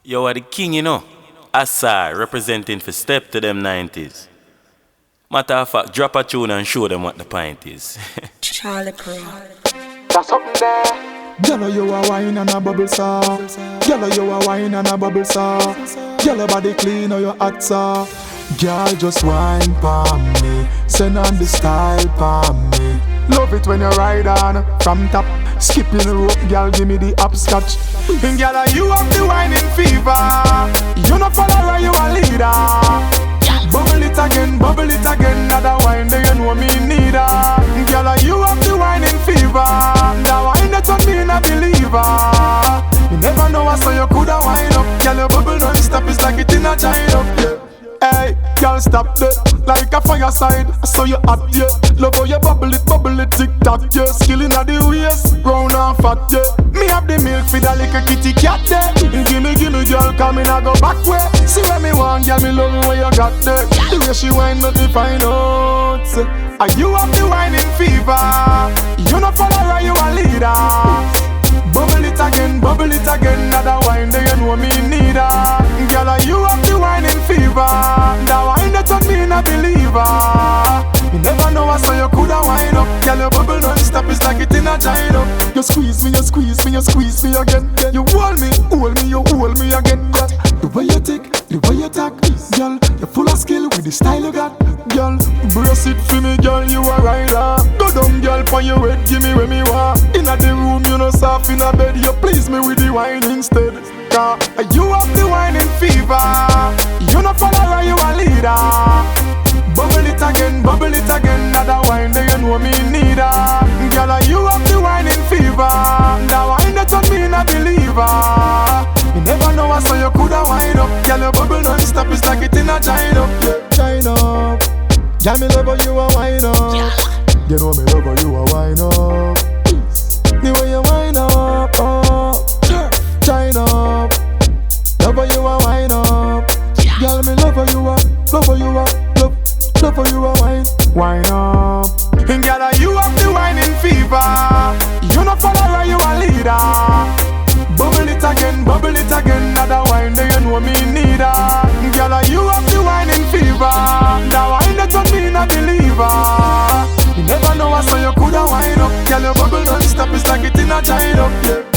You are the king, you know. Asar representing for step to them 90s. Matter of fact, drop a tune and show them what the point is. Charlie Pro. That's something there. Yellow you a wine and a bubble saw. Yellow you a wine and a bubble saw. Yellow body clean or your hot saw. Girl just wine pa me. Send on the style pa me. Love it when you ride on from top. Skipping the rope, girl, give me the upscotch. And girl, you have the whining fever. You no follower, you a leader. Bubble it again, another wine, do you know me need her? Girl, you have the whining fever. The wine that on me a believer. You never know I saw you coulda wind up. Girl, your bubble don't stop, it's like it in a giant up, yeah. Hey, girl, stop that, like a fireside. I saw you hot, yeah. Love how you bubble it, tick-tock, yeah. Skill inna the waist, round and fat, yeah. Me have the milk for the little kitty cat, yeah. Gimme, girl, come in, I go back way. See where me want, girl, me love what you got there. The way she whine, make me find out. Are you have the whining fever? You no follower, you a leader. Bubble it again, another wine, do you know me need her? Girl, you have the whining fever. The wine that on me a believer. You never know I saw you coulda wind up. Girl, your bubble don't stop, it's like it in a giant up. You squeeze me again. You hold me, you hold me again. Girl, the way you tick, the way you talk, girl, you're full of skill with the style you got. Girl, brace it for me, girl, you a rider. Go down, girl, for your head, give me where me want. Inna the room, you know soft in a bed, you please me with the wine instead. Cause you have the whining fever. You no follower, you a leader. Bubble it again, another wine, do you know me need her? Girl, you have the whining fever. The wine that on me a believer. You never know I saw you coulda wind up. Girl, your bubble don't stop, it's like it in a giant up, yeah. Giant up. Girl, me love how you a wine up. You know me love how you a wine up. The way you wine up, oh. Giant up. Love how you a wine up. Girl, me love how you a, love how you a, love how you a wine up. And girl, you have the whining fever. You no follower, you a leader. Bubble it again, another wine, do you know me need her? Girl, you have the whining fever. The wine that on me a believer. You never know I saw you coulda wind up. Girl, your bubble don't stop, it's like it in a giant up, yeah.